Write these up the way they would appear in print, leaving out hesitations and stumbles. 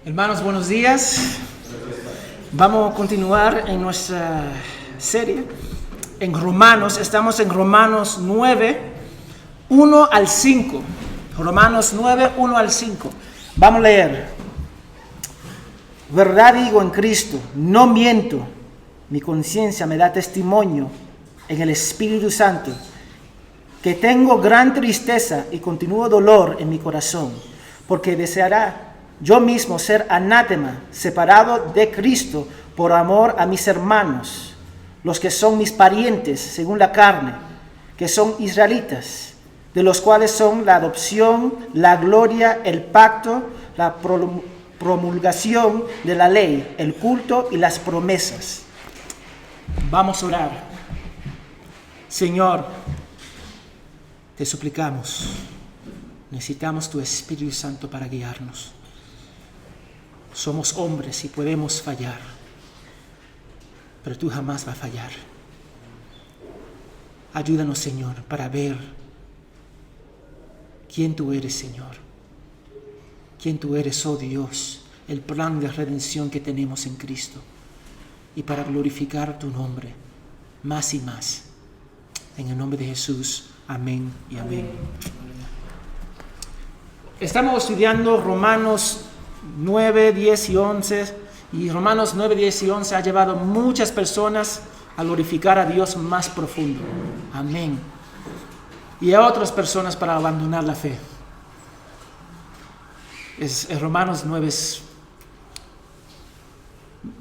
Hermanos, buenos días. Vamos a continuar en nuestra serie en Romanos. Estamos en Romanos 9, 1 al 5. Romanos 9, 1 al 5. Vamos a leer. Verdad digo en Cristo, no miento. Mi conciencia me da testimonio en el Espíritu Santo que tengo gran tristeza y continuo dolor en mi corazón, porque deseará yo mismo ser anátema, separado de Cristo por amor a mis hermanos, los que son mis parientes según la carne, que son israelitas, de los cuales son la adopción, la gloria, el pacto, la promulgación de la ley, el culto y las promesas. Vamos a orar. Señor, te suplicamos, necesitamos tu Espíritu Santo para guiarnos. Somos hombres y podemos fallar, pero tú jamás vas a fallar. Ayúdanos, Señor, para ver quién tú eres, Señor. Quién tú eres, oh Dios, el plan de redención que tenemos en Cristo. Y para glorificar tu nombre más y más. En el nombre de Jesús, amén y amén. Estamos estudiando Romanos 9, 10 y 11, y Romanos 9, 10 y 11 ha llevado a muchas personas a glorificar a Dios más profundo. Amén. Y a otras personas para abandonar la fe. Romanos 9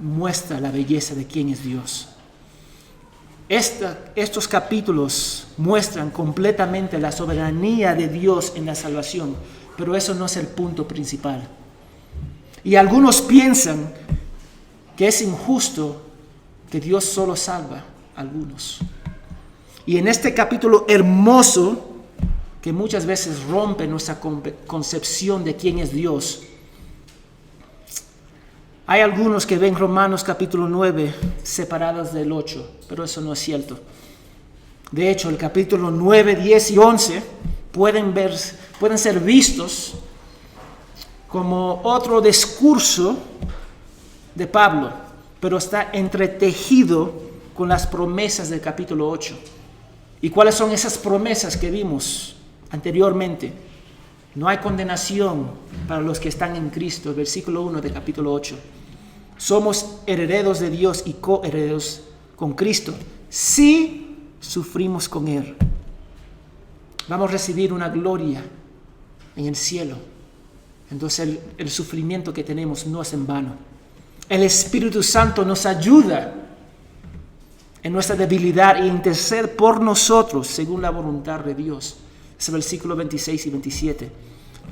muestra la belleza de quién es Dios. Estos capítulos muestran completamente la soberanía de Dios en la salvación, pero eso no es el punto principal. Y algunos piensan que es injusto que Dios solo salva a algunos. Y en este capítulo hermoso, que muchas veces rompe nuestra concepción de quién es Dios, hay algunos que ven Romanos capítulo 9 separados del 8, pero eso no es cierto. De hecho, el capítulo 9, 10 y 11 pueden ser vistos como otro discurso de Pablo, pero está entretejido con las promesas del capítulo 8. ¿Y cuáles son esas promesas que vimos anteriormente? No hay condenación para los que están en Cristo, versículo 1 del capítulo 8. Somos herederos de Dios y coherederos con Cristo, si sufrimos con Él. Vamos a recibir una gloria en el cielo. Entonces el sufrimiento que tenemos no es en vano. El Espíritu Santo nos ayuda en nuestra debilidad e intercede por nosotros según la voluntad de Dios. Es el versículo 26 y 27.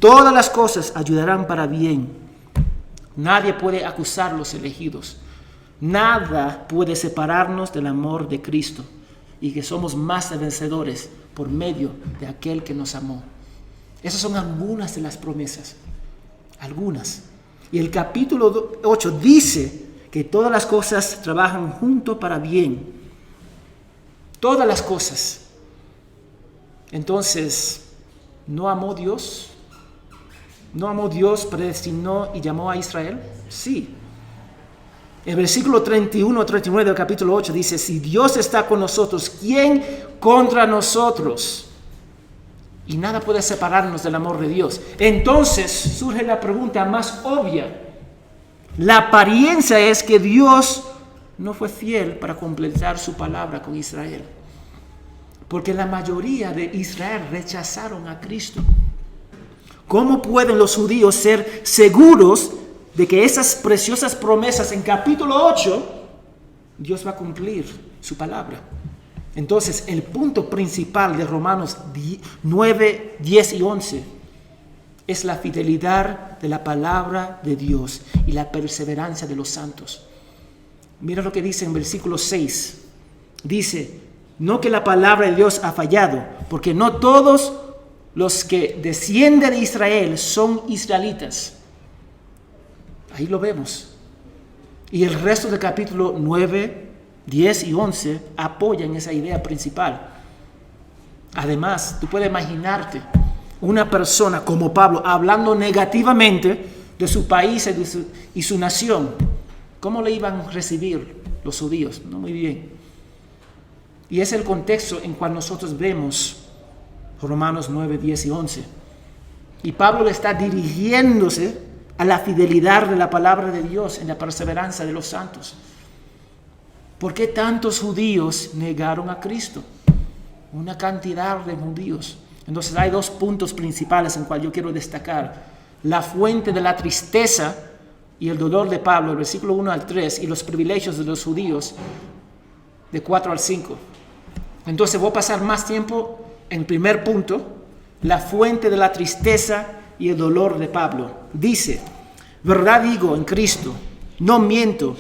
Todas las cosas ayudarán para bien. Nadie puede acusar a los elegidos. Nada puede separarnos del amor de Cristo y que somos más vencedores por medio de aquel que nos amó. Esas son algunas de las promesas. Algunas. Y el capítulo 8 dice que todas las cosas trabajan junto para bien. Todas las cosas. Entonces, ¿no amó Dios? ¿No amó Dios, predestinó y llamó a Israel? Sí. El versículo 31 39 del capítulo 8 dice, si Dios está con nosotros, ¿quién contra nosotros? Y nada puede separarnos del amor de Dios. Entonces surge la pregunta más obvia. La apariencia es que Dios no fue fiel para completar su palabra con Israel. Porque la mayoría de Israel rechazaron a Cristo. ¿Cómo pueden los judíos ser seguros de que esas preciosas promesas en capítulo 8, Dios va a cumplir su palabra? Entonces, el punto principal de Romanos 9, 10 y 11 es la fidelidad de la palabra de Dios y la perseverancia de los santos. Mira lo que dice en versículo 6. Dice, no que la palabra de Dios ha fallado, porque no todos los que descienden de Israel son israelitas. Ahí lo vemos. Y el resto del capítulo 9, 10 y 11 apoyan esa idea principal. Además, tú puedes imaginarte una persona como Pablo hablando negativamente de su país y su nación. ¿Cómo le iban a recibir los judíos? No muy bien. Y es el contexto en cual nosotros vemos Romanos 9, 10 y 11. Y Pablo le está dirigiéndose a la fidelidad de la palabra de Dios en la perseverancia de los santos. ¿Por qué tantos judíos negaron a Cristo? Una cantidad de judíos. Entonces hay dos puntos principales en cual yo quiero destacar. La fuente de la tristeza y el dolor de Pablo, el versículo 1 al 3, y los privilegios de los judíos, de 4 al 5. Entonces voy a pasar más tiempo en el primer punto, la fuente de la tristeza y el dolor de Pablo. Dice, verdad digo en Cristo, no miento,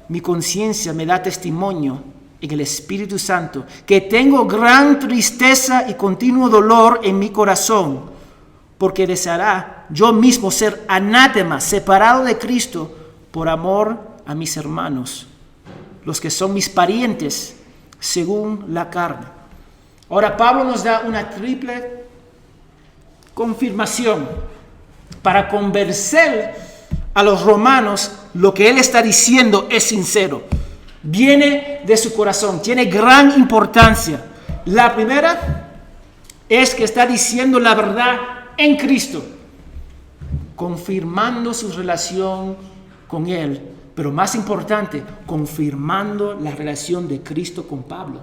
mi conciencia me da testimonio en el Espíritu Santo, que tengo gran tristeza y continuo dolor en mi corazón, porque deseará yo mismo ser anátema, separado de Cristo, por amor a mis hermanos, los que son mis parientes, según la carne. Ahora Pablo nos da una triple confirmación para convencer a los romanos. Lo que él está diciendo es sincero, viene de su corazón, tiene gran importancia. La primera es que está diciendo la verdad en Cristo, confirmando su relación con él, pero más importante, confirmando la relación de Cristo con Pablo.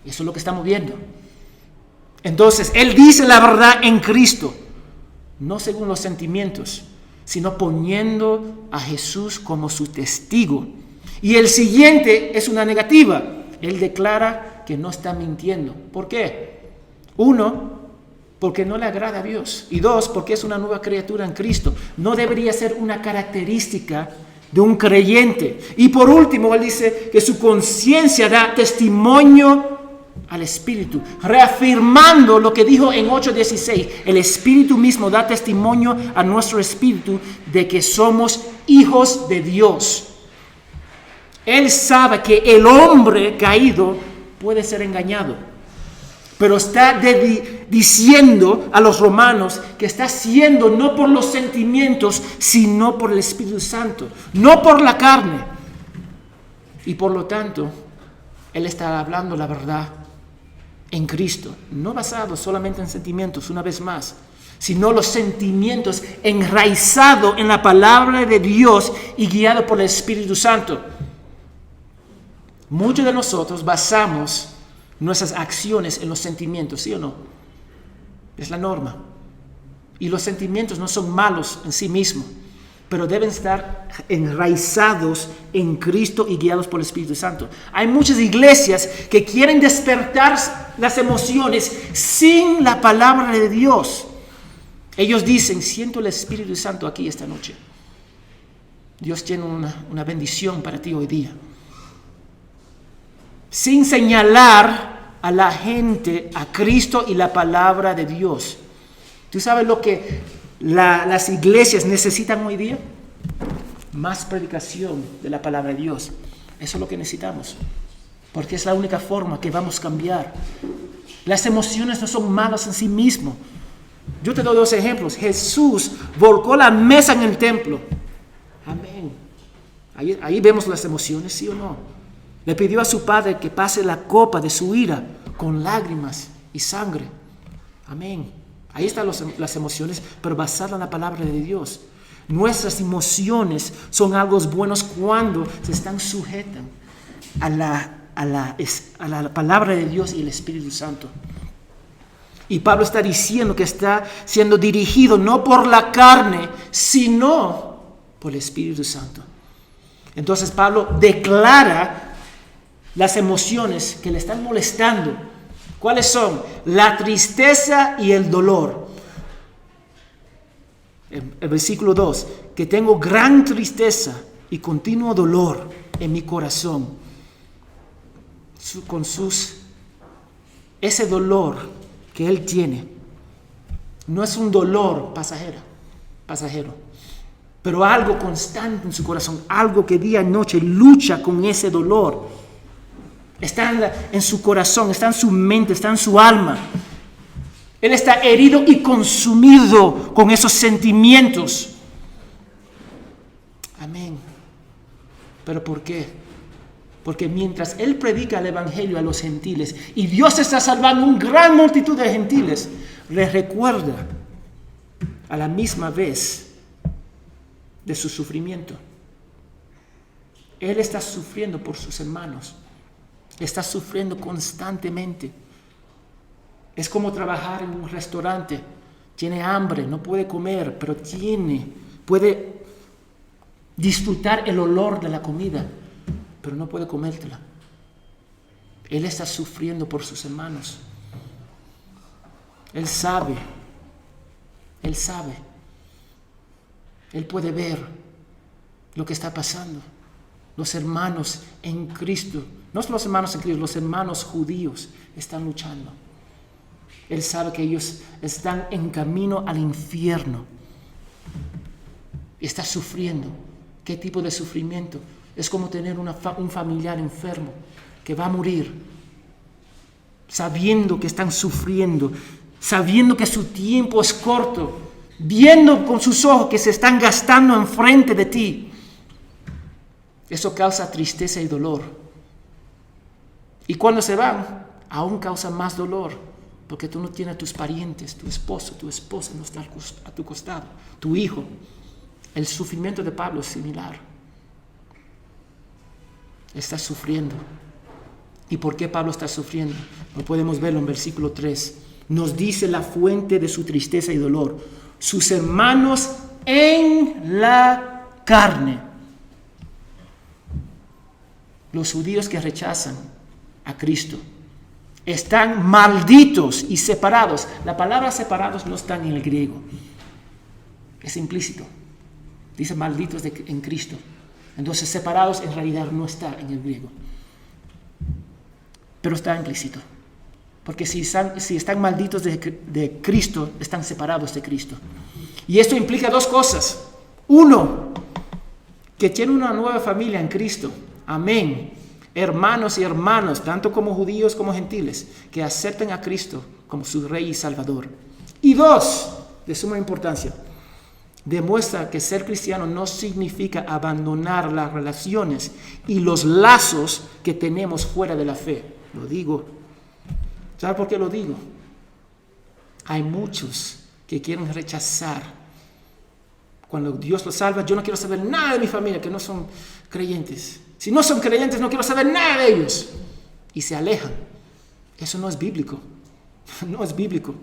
Eso es lo que estamos viendo. Entonces, él dice la verdad en Cristo, no según los sentimientos, sino poniendo a Jesús como su testigo. Y el siguiente es una negativa. Él declara que no está mintiendo. ¿Por qué? 1, porque no le agrada a Dios. Y 2, porque es una nueva criatura en Cristo. No debería ser una característica de un creyente. Y por último, él dice que su conciencia da testimonio al Espíritu, reafirmando lo que dijo en 8:16. El Espíritu mismo da testimonio a nuestro espíritu de que somos hijos de Dios. Él sabe que el hombre caído puede ser engañado, pero está diciendo a los romanos que está haciendo no por los sentimientos, sino por el Espíritu Santo, no por la carne. Y por lo tanto, él está hablando la verdad en Cristo, no basado solamente en sentimientos, una vez más, sino los sentimientos enraizados en la palabra de Dios y guiado por el Espíritu Santo. Muchos de nosotros basamos nuestras acciones en los sentimientos, ¿sí o no? Es la norma. Y los sentimientos no son malos en sí mismos, pero deben estar enraizados en Cristo y guiados por el Espíritu Santo. Hay muchas iglesias que quieren despertar las emociones sin la palabra de Dios. Ellos dicen, siento el Espíritu Santo aquí esta noche. Dios tiene una bendición para ti hoy día. Sin señalar a la gente a Cristo y la palabra de Dios. ¿Tú sabes lo que las iglesias necesitan hoy día? Más predicación de la palabra de Dios. Eso es lo que necesitamos, porque es la única forma que vamos a cambiar. Las emociones no son malas en sí mismas. Yo te doy 2 ejemplos. Jesús volcó la mesa en el templo. Amén. Ahí vemos las emociones, ¿sí o no? Le pidió a su padre que pase la copa de su ira con lágrimas y sangre. Amén. Ahí están las emociones, pero basadas en la palabra de Dios. Nuestras emociones son algo buenos cuando se están sujetas a la palabra de Dios y el Espíritu Santo. Y Pablo está diciendo que está siendo dirigido no por la carne, sino por el Espíritu Santo. Entonces Pablo declara las emociones que le están molestando. ¿Cuáles son? La tristeza y el dolor. El versículo 2, que tengo gran tristeza y continuo dolor en mi corazón. Ese dolor que él tiene no es un dolor pasajero, pero algo constante en su corazón, algo que día y noche lucha con ese dolor. Está en su corazón, está en su mente, está en su alma. Él está herido y consumido con esos sentimientos. ¿Pero por qué? Porque mientras Él predica el Evangelio a los gentiles y Dios está salvando una gran multitud de gentiles, les recuerda a la misma vez de su sufrimiento. Él está sufriendo por sus hermanos. Está sufriendo constantemente. Es como trabajar en un restaurante. Tiene hambre, no puede comer, pero puede disfrutar el olor de la comida, pero no puede comértela. Él está sufriendo por sus hermanos. Él sabe. Él puede ver lo que está pasando. Los hermanos en Cristo, no los hermanos en Cristo, los hermanos judíos están luchando. Él sabe que ellos están en camino al infierno. Está sufriendo. ¿Qué tipo de sufrimiento? Es como tener un familiar enfermo que va a morir, sabiendo que están sufriendo, sabiendo que su tiempo es corto, viendo con sus ojos que se están gastando enfrente de ti. Eso causa tristeza y dolor. Y cuando se van, aún causa más dolor, porque tú no tienes a tus parientes, tu esposo, tu esposa no está a tu costado, tu hijo. El sufrimiento de Pablo es similar. Está sufriendo. ¿Y por qué Pablo está sufriendo? Lo podemos verlo en versículo 3. Nos dice la fuente de su tristeza y dolor. Sus hermanos en la carne. Los judíos que rechazan a Cristo están malditos y separados. La palabra separados no está en el griego. Es implícito. Dice malditos en Cristo. Entonces separados en realidad no está en el griego. Pero está implícito. Porque si están malditos de Cristo, están separados de Cristo. Y esto implica dos cosas. Uno, que tiene una nueva familia en Cristo. Amén. Hermanos y hermanas, tanto como judíos como gentiles, que acepten a Cristo como su Rey y Salvador. Y dos, de suma importancia, demuestra que ser cristiano no significa abandonar las relaciones y los lazos que tenemos fuera de la fe. Lo digo. ¿Sabe por qué lo digo? Hay muchos que quieren rechazar. Cuando Dios los salva, yo no quiero saber nada de mi familia que no son creyentes. Si no son creyentes, no quiero saber nada de ellos. Y se alejan. Eso no es bíblico. No es bíblico.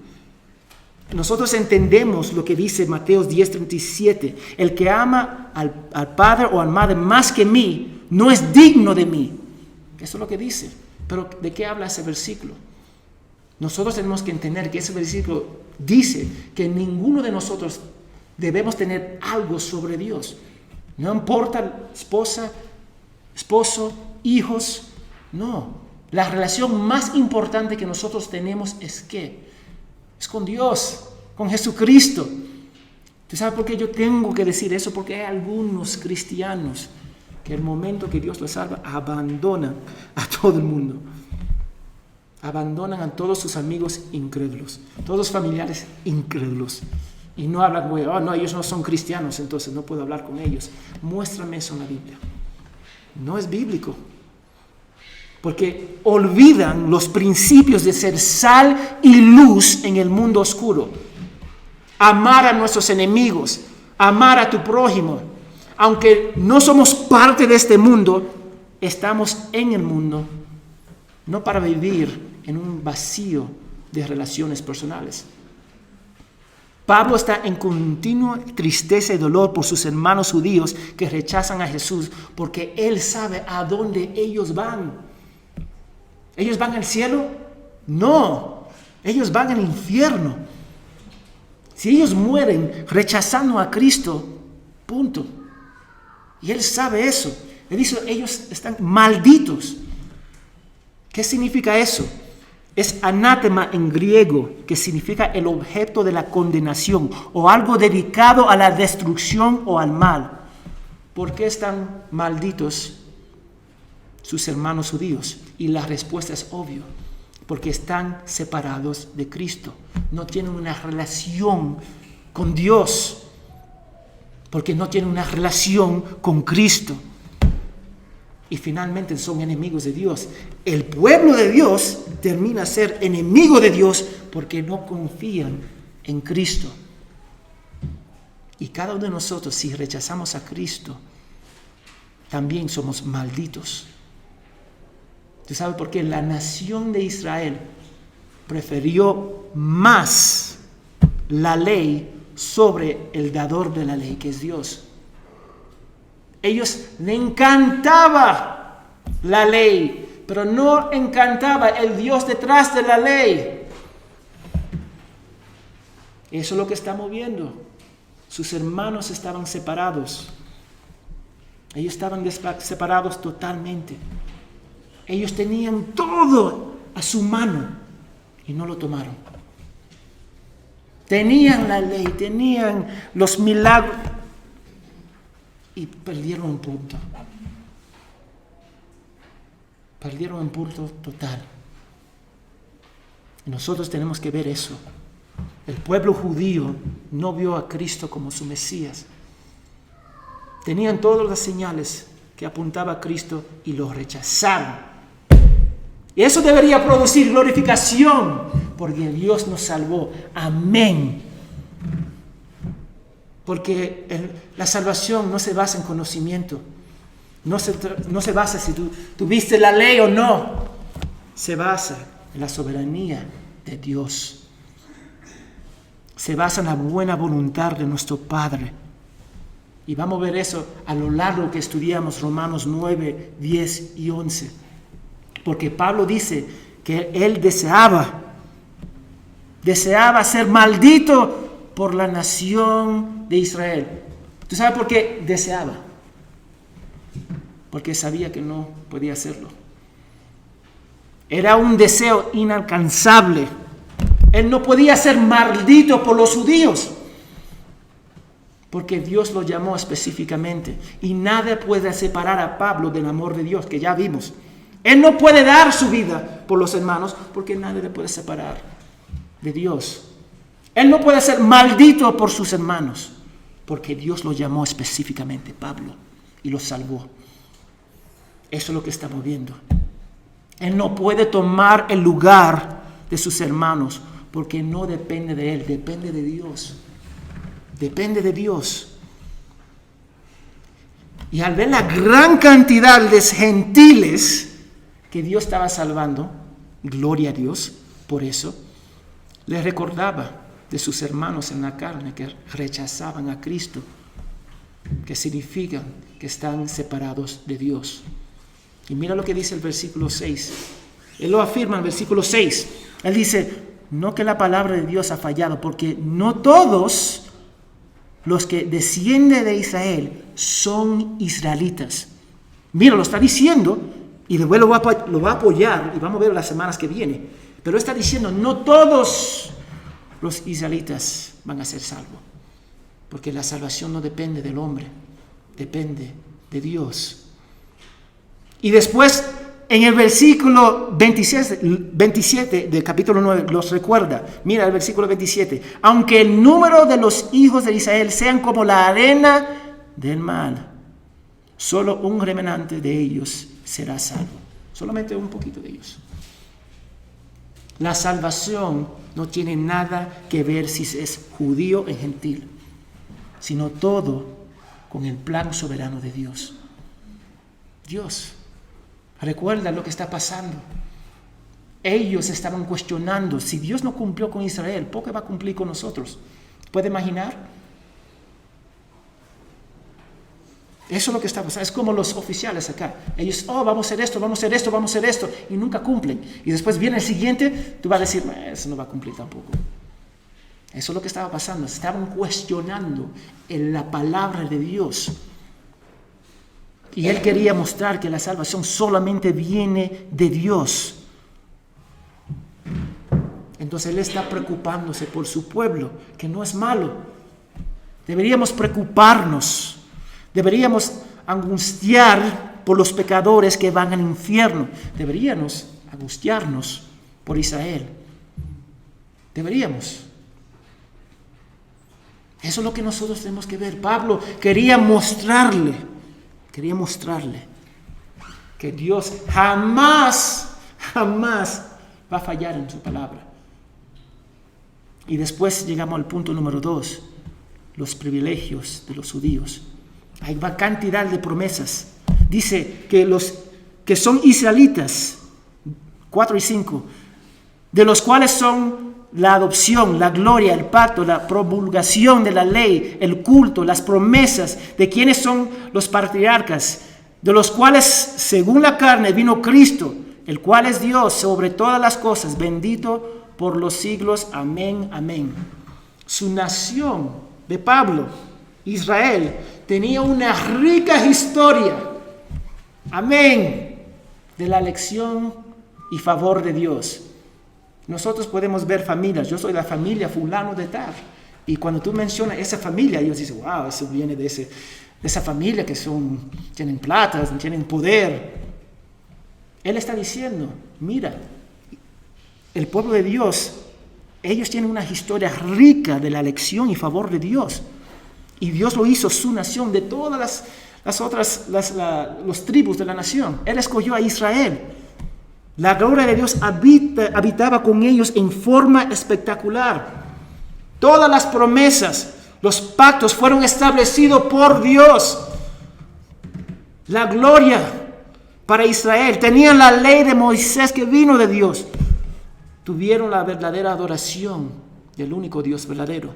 Nosotros entendemos lo que dice Mateo 10:37. El que ama al padre o a la madre más que mí, no es digno de mí. Eso es lo que dice. Pero ¿de qué habla ese versículo? Nosotros tenemos que entender que ese versículo dice que ninguno de nosotros debemos tener algo sobre Dios. No importa esposa, esposo, hijos, no. La relación más importante que nosotros tenemos es con Dios, con Jesucristo. ¿Tú sabes por qué yo tengo que decir eso? Porque hay algunos cristianos que el momento que Dios los salva, abandonan a todo el mundo. Abandonan a todos sus amigos incrédulos, todos los familiares incrédulos. Y no hablan, no, ellos no son cristianos, entonces no puedo hablar con ellos. Muéstrame eso en la Biblia. No es bíblico. Porque olvidan los principios de ser sal y luz en el mundo oscuro. Amar a nuestros enemigos, amar a tu prójimo. Aunque no somos parte de este mundo, estamos en el mundo, no para vivir en un vacío de relaciones personales. Pablo está en continua tristeza y dolor por sus hermanos judíos que rechazan a Jesús, porque él sabe a dónde ellos van. ¿Ellos van al cielo? No, ellos van al infierno. Si ellos mueren rechazando a Cristo, punto. Y él sabe eso. Él dice, ellos están malditos. ¿Qué significa eso? Es anátema en griego, que significa el objeto de la condenación o algo dedicado a la destrucción o al mal. ¿Por qué están malditos sus hermanos judíos? Y la respuesta es obvia, porque están separados de Cristo. No tienen una relación con Dios, porque no tienen una relación con Cristo. y finalmente son enemigos de Dios. El pueblo de Dios termina a ser enemigo de Dios porque no confían en Cristo. Y cada uno de nosotros, si rechazamos a Cristo, también somos malditos. ¿Tú sabes por qué? La nación de Israel prefirió más la ley sobre el dador de la ley, que es Dios. Ellos le encantaba la ley, pero no encantaba el Dios detrás de la ley. Eso es lo que estamos viendo. Sus hermanos estaban separados. Ellos estaban separados totalmente. Ellos tenían todo a su mano y no lo tomaron. Tenían la ley, tenían los milagros y perdieron un punto. Perdieron un punto total. Y nosotros tenemos que ver eso. El pueblo judío no vio a Cristo como su Mesías. Tenían todas las señales que apuntaban a Cristo y lo rechazaron. Y eso debería producir glorificación, porque Dios nos salvó. Amén. Porque la salvación no se basa en conocimiento. No se basa si tú tuviste la ley o no. Se basa en la soberanía de Dios. Se basa en la buena voluntad de nuestro Padre. Y vamos a ver eso a lo largo que estudiamos Romanos 9, 10 y 11. Porque Pablo dice que él deseaba ser maldito por la nación de Israel. ¿Tú sabes por qué deseaba? Porque sabía que no podía hacerlo. Era un deseo inalcanzable. Él no podía ser maldito por los judíos, porque Dios lo llamó específicamente. Y nada puede separar a Pablo del amor de Dios, que ya vimos. Él no puede dar su vida por los hermanos, porque nada le puede separar de Dios. Él no puede ser maldito por sus hermanos, porque Dios lo llamó específicamente, Pablo, y lo salvó. Eso es lo que estamos viendo. Él no puede tomar el lugar de sus hermanos, porque no depende de él, depende de Dios. Depende de Dios. Y al ver la gran cantidad de gentiles que Dios estaba salvando, gloria a Dios por eso, le recordaba de sus hermanos en la carne que rechazaban a Cristo, que significan que están separados de Dios. Y mira lo que dice el versículo 6. Él lo afirma en el versículo 6. Él dice: no que la palabra de Dios ha fallado, porque no todos los que descienden de Israel son israelitas. Mira, lo está diciendo, y después lo va a apoyar, y vamos a ver las semanas que vienen. Pero está diciendo, no todos los israelitas van a ser salvos, porque la salvación no depende del hombre, depende de Dios. Y después, en el versículo 27 del capítulo 9, los recuerda. Mira el versículo 27. Aunque el número de los hijos de Israel sean como la arena del mar, solo un remanente de ellos será salvo. Solamente un poquito de ellos. La salvación no tiene nada que ver si es judío o gentil, sino todo con el plan soberano de Dios. Dios. Recuerda lo que está pasando. Ellos estaban cuestionando, si Dios no cumplió con Israel, ¿por qué va a cumplir con nosotros? ¿Puede imaginar? Eso es lo que está pasando. Es como los oficiales acá. Ellos, vamos a hacer esto, vamos a hacer esto, vamos a hacer esto, y nunca cumplen. Y después viene el siguiente, tú vas a decir, eso no va a cumplir tampoco. Eso es lo que estaba pasando. Estaban cuestionando la palabra de Dios. Y él quería mostrar que la salvación solamente viene de Dios. Entonces él está preocupándose por su pueblo, que no es malo. Deberíamos preocuparnos. Deberíamos angustiar por los pecadores que van al infierno. Deberíamos angustiarnos por Israel. Deberíamos. Eso es lo que nosotros tenemos que ver. Pablo quería mostrarle que Dios jamás va a fallar en su palabra. Y después llegamos al punto número 2, los privilegios de los judíos. Hay una cantidad de promesas. Dice que los que son israelitas, 4 y 5, de los cuales son la adopción, la gloria, el pacto, la promulgación de la ley, el culto, las promesas, de quienes son los patriarcas, de los cuales según la carne vino Cristo, el cual es Dios sobre todas las cosas, bendito por los siglos. Amén, amén. Su nación de Pablo, Israel, tenía una rica historia. Amén. De la elección y favor de Dios. Nosotros podemos ver familias. Yo soy la familia fulano de tal. Y cuando tú mencionas esa familia, ellos dicen, wow, eso viene de esa familia que tienen plata, tienen poder. Él está diciendo, mira, el pueblo de Dios, ellos tienen una historia rica de la elección y favor de Dios. Y Dios lo hizo su nación de todas los tribus de la nación. Él escogió a Israel. La gloria de Dios habitaba con ellos en forma espectacular. Todas las promesas, los pactos fueron establecidos por Dios. La gloria para Israel. Tenían la ley de Moisés que vino de Dios. Tuvieron la verdadera adoración del único Dios verdadero.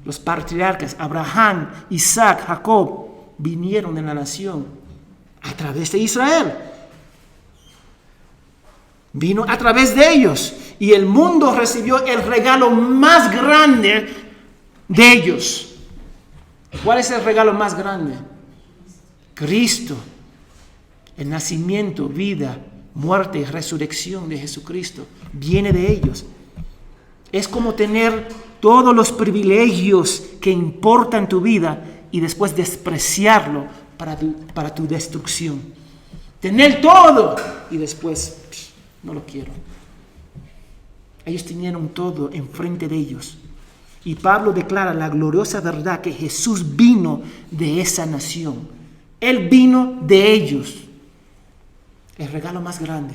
Los patriarcas, Abraham, Isaac, Jacob, vinieron de la nación a través de Israel. Vino a través de ellos. Y el mundo recibió el regalo más grande de ellos. ¿Cuál es el regalo más grande? Cristo. El nacimiento, vida, muerte y resurrección de Jesucristo viene de ellos. Es como tener todos los privilegios que importan tu vida y después despreciarlo para tu destrucción. Tener todo y después no lo quiero. Ellos tenían todo enfrente de ellos. Y Pablo declara la gloriosa verdad que Jesús vino de esa nación. Él vino de ellos. El regalo más grande.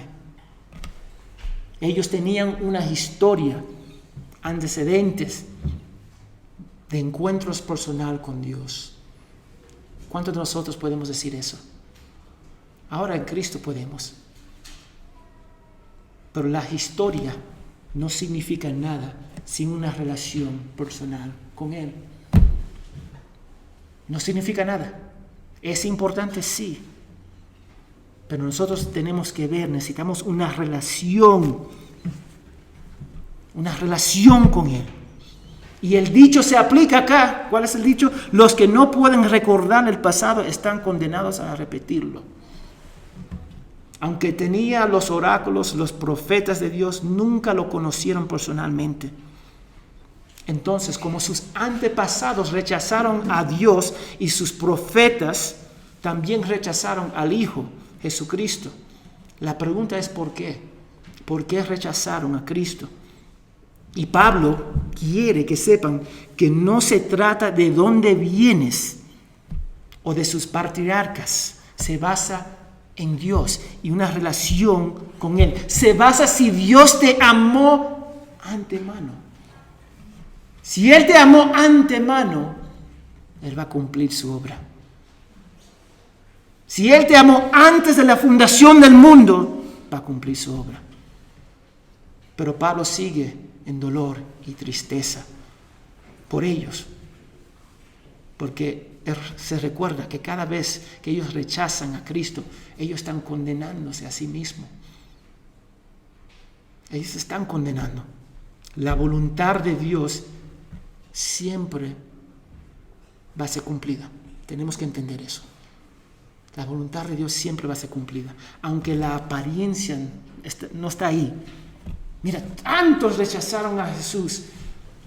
Ellos tenían una historia, antecedentes de encuentros personal con Dios. ¿Cuántos de nosotros podemos decir eso? Ahora en Cristo podemos. Pero la historia no significa nada sin una relación personal con Él. No significa nada. Es importante, sí. Pero nosotros tenemos que ver, necesitamos una relación con Él. Y el dicho se aplica acá. ¿Cuál es el dicho? Los que no pueden recordar el pasado están condenados a repetirlo. Aunque tenía los oráculos, los profetas de Dios, nunca lo conocieron personalmente. Entonces, como sus antepasados rechazaron a Dios y sus profetas también rechazaron al Hijo, Jesucristo. La pregunta es ¿por qué? ¿Por qué rechazaron a Cristo? Y Pablo quiere que sepan que no se trata de dónde vienes o de sus patriarcas. Se basa en Dios y una relación con Él. Se basa si Dios te amó antemano. Si Él te amó antemano, Él va a cumplir su obra. Si Él te amó antes de la fundación del mundo, va a cumplir su obra. Pero Pablo sigue en dolor y tristeza por ellos. Porque él se recuerda que cada vez que ellos rechazan a Cristo, ellos están condenándose a sí mismos. Ellos se están condenando. La voluntad de Dios siempre va a ser cumplida. Tenemos que entender eso. La voluntad de Dios siempre va a ser cumplida, aunque la apariencia no está ahí. Mira, tantos rechazaron a Jesús.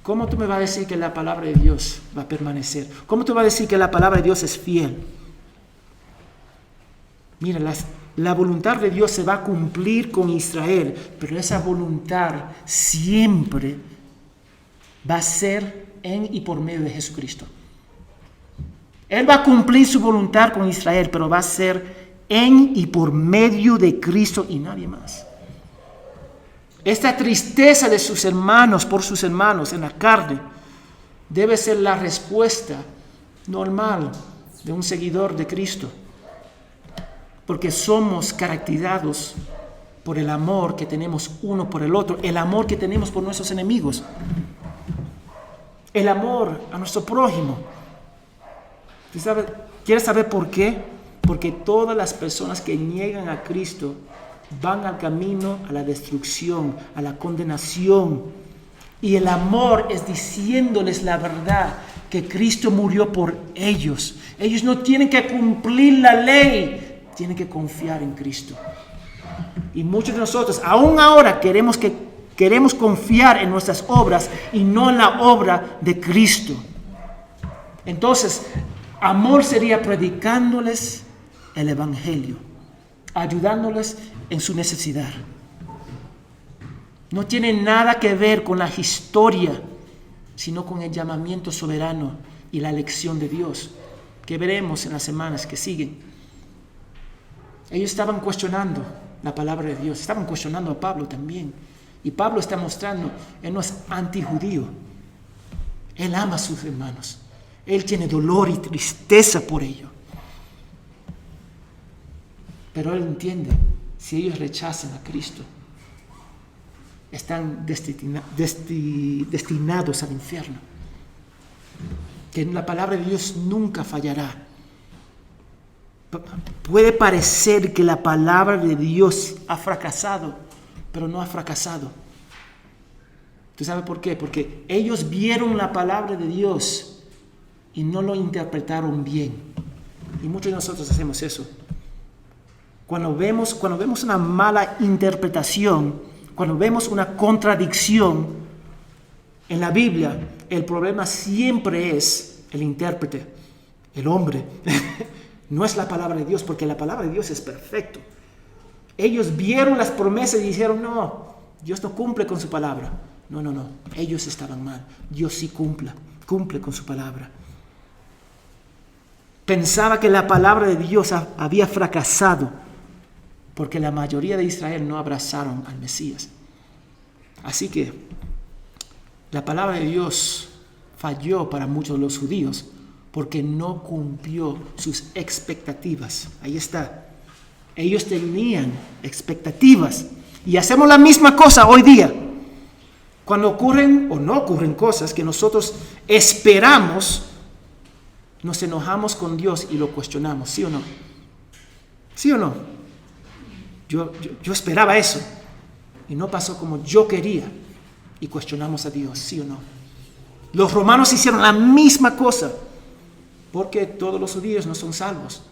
¿Cómo tú me vas a decir que la palabra de Dios va a permanecer? ¿Cómo tú vas a decir que la palabra de Dios es fiel? Mira, la voluntad de Dios se va a cumplir con Israel, pero esa voluntad siempre va a ser en y por medio de Jesucristo. Él va a cumplir su voluntad con Israel, pero va a ser en y por medio de Cristo y nadie más. Esta tristeza de sus hermanos por sus hermanos en la carne debe ser la respuesta normal de un seguidor de Cristo, porque somos caracterizados por el amor que tenemos uno por el otro, el amor que tenemos por nuestros enemigos, el amor a nuestro prójimo. ¿Quieres saber por qué? Porque todas las personas que niegan a Cristo van al camino a la destrucción, a la condenación. Y el amor es diciéndoles la verdad, que Cristo murió por ellos. Ellos no tienen que cumplir la ley, tienen que confiar en Cristo. Y muchos de nosotros, aún ahora, queremos confiar en nuestras obras y no en la obra de Cristo. Entonces, amor sería predicándoles el Evangelio, ayudándoles en su necesidad. No tiene nada que ver con la historia, sino con el llamamiento soberano y la elección de Dios, que veremos en las semanas que siguen. Ellos estaban cuestionando la palabra de Dios, estaban cuestionando a Pablo también. Y Pablo está mostrando, él no es antijudío, él ama a sus hermanos, él tiene dolor y tristeza por ello. Pero él entiende, si ellos rechazan a Cristo, están destinados al infierno. Que la palabra de Dios nunca fallará. Puede parecer que la palabra de Dios ha fracasado, pero no ha fracasado. ¿Tú sabes por qué? Porque ellos vieron la palabra de Dios y no lo interpretaron bien. Y muchos de nosotros hacemos eso. Cuando vemos una mala interpretación, cuando vemos una contradicción en la Biblia, el problema siempre es el intérprete, el hombre. No es la palabra de Dios, porque la palabra de Dios es perfecta. Ellos vieron las promesas y dijeron, no, Dios no cumple con su palabra. No, ellos estaban mal. Dios sí cumple con su palabra. Pensaba que la palabra de Dios había fracasado, porque la mayoría de Israel no abrazaron al Mesías. Así que la palabra de Dios falló para muchos de los judíos, porque no cumplió sus expectativas. Ahí está. Ellos tenían expectativas. Y hacemos la misma cosa hoy día. Cuando ocurren o no ocurren cosas que nosotros esperamos, nos enojamos con Dios y lo cuestionamos. ¿Sí o no? ¿Sí o no? Yo esperaba eso y no pasó como yo quería, y cuestionamos a Dios, ¿sí o no? Los romanos hicieron la misma cosa, porque todos los judíos no son salvos.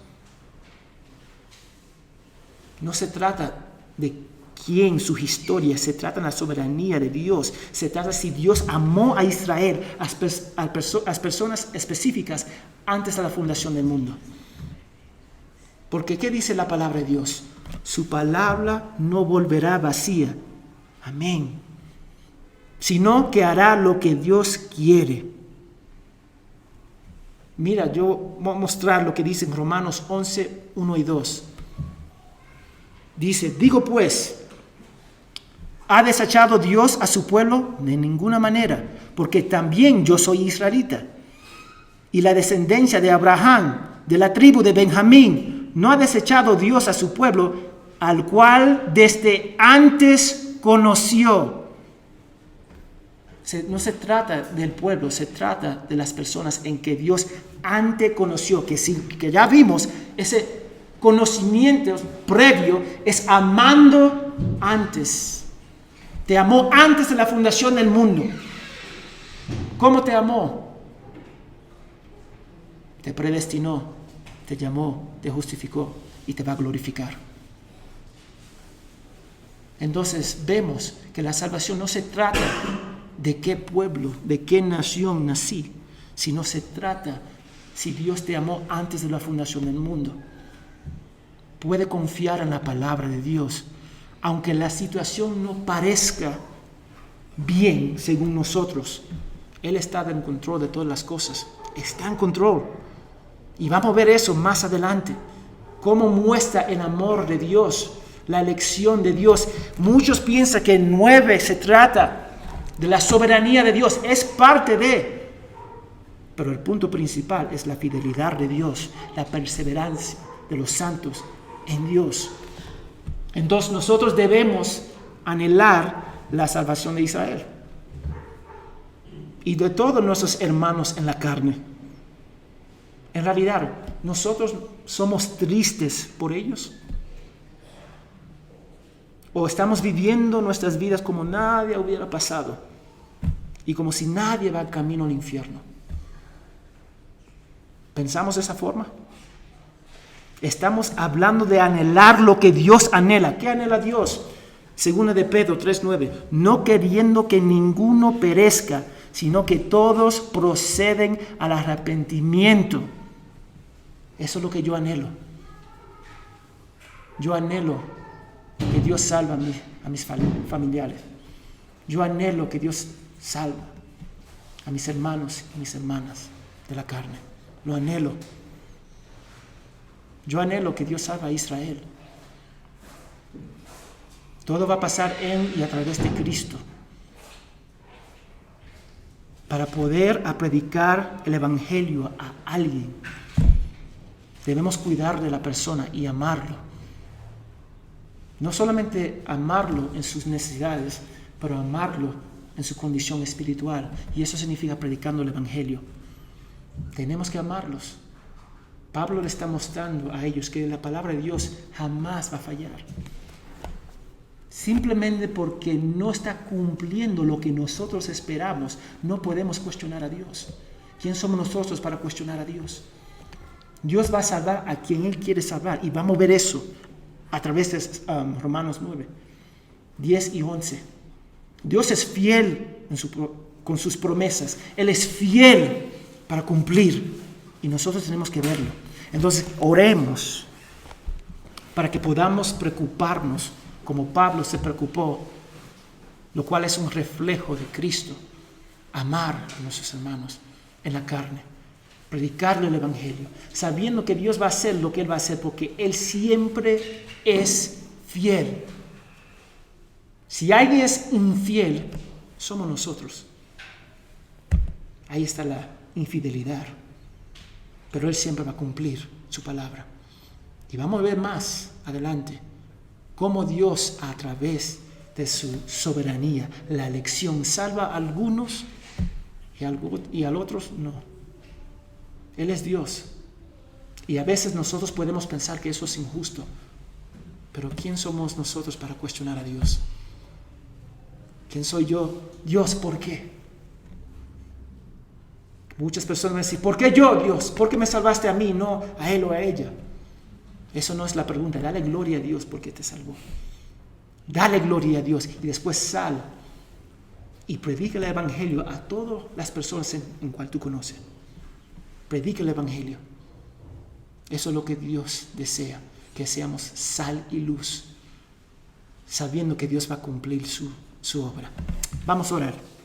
No se trata de quién, su historia, se trata de la soberanía de Dios, se trata de si Dios amó a Israel, a personas específicas antes de la fundación del mundo. Porque ¿qué dice la palabra de Dios? Su palabra no volverá vacía. Amén. Sino que hará lo que Dios quiere. Mira, yo voy a mostrar lo que dice en Romanos 11, 1 y 2. Dice, digo pues, ¿ha desechado Dios a su pueblo? De ninguna manera, porque también yo soy israelita. Y la descendencia de Abraham, de la tribu de Benjamín, ¿no ha desechado Dios a su pueblo, al cual desde antes conoció? No se trata del pueblo, se trata de las personas en que Dios antes conoció, que ya vimos, ese conocimiento previo es amando antes. Te amó antes de la fundación del mundo. ¿Cómo te amó? Te predestinó, te llamó, te justificó y te va a glorificar. Entonces vemos que la salvación no se trata de qué pueblo, de qué nación nací, sino se trata si Dios te amó antes de la fundación del mundo. Puede confiar en la palabra de Dios, aunque la situación no parezca bien según nosotros. Él está en control de todas las cosas, está en control. Y vamos a ver eso más adelante, cómo muestra el amor de Dios, la elección de Dios. Muchos piensan que 9 se trata de la soberanía de Dios, es parte de, pero el punto principal es la fidelidad de Dios, la perseverancia de los santos en Dios. Entonces nosotros debemos anhelar la salvación de Israel y de todos nuestros hermanos en la carne. En realidad, nosotros somos tristes por ellos, o estamos viviendo nuestras vidas como nadie hubiera pasado y como si nadie va camino al infierno. ¿Pensamos de esa forma? Estamos hablando de anhelar lo que Dios anhela. ¿Qué anhela Dios? Segunda de Pedro 3:9. No queriendo que ninguno perezca, sino que todos proceden al arrepentimiento. Eso es lo que yo anhelo. Yo anhelo que Dios salve a mis familiares. Yo anhelo que Dios salve a mis hermanos y mis hermanas de la carne. Lo anhelo. Yo anhelo que Dios salve a Israel. Todo va a pasar en y a través de Cristo. Para poder predicar el Evangelio a alguien, debemos cuidar de la persona y amarlo. No solamente amarlo en sus necesidades, pero amarlo en su condición espiritual. Y eso significa predicando el Evangelio. Tenemos que amarlos. Pablo le está mostrando a ellos que la palabra de Dios jamás va a fallar. Simplemente porque no está cumpliendo lo que nosotros esperamos, no podemos cuestionar a Dios. ¿Quién somos nosotros para cuestionar a Dios? Dios va a salvar a quien Él quiere salvar, y vamos a ver eso a través de Romanos 9, 10 y 11. Dios es fiel con sus promesas. Él es fiel para cumplir, y nosotros tenemos que verlo. Entonces, oremos para que podamos preocuparnos como Pablo se preocupó, lo cual es un reflejo de Cristo. Amar a nuestros hermanos en la carne, predicarle el Evangelio, sabiendo que Dios va a hacer lo que Él va a hacer, porque Él siempre es fiel. Si alguien es infiel, somos nosotros. Ahí está la infidelidad. Pero Él siempre va a cumplir su palabra. Y vamos a ver más adelante cómo Dios, a través de su soberanía, la elección, salva a algunos y a otros no. Él es Dios. Y a veces nosotros podemos pensar que eso es injusto. Pero ¿quién somos nosotros para cuestionar a Dios? ¿Quién soy yo? Dios, ¿por qué? Muchas personas me dicen, ¿por qué yo, Dios? ¿Por qué me salvaste a mí, no a él o a ella? Eso no es la pregunta. Dale gloria a Dios porque te salvó. Dale gloria a Dios y después sal y predica el Evangelio a todas las personas en cual tú conoces. Predica el Evangelio. Eso es lo que Dios desea, que seamos sal y luz, sabiendo que Dios va a cumplir su obra. Vamos a orar.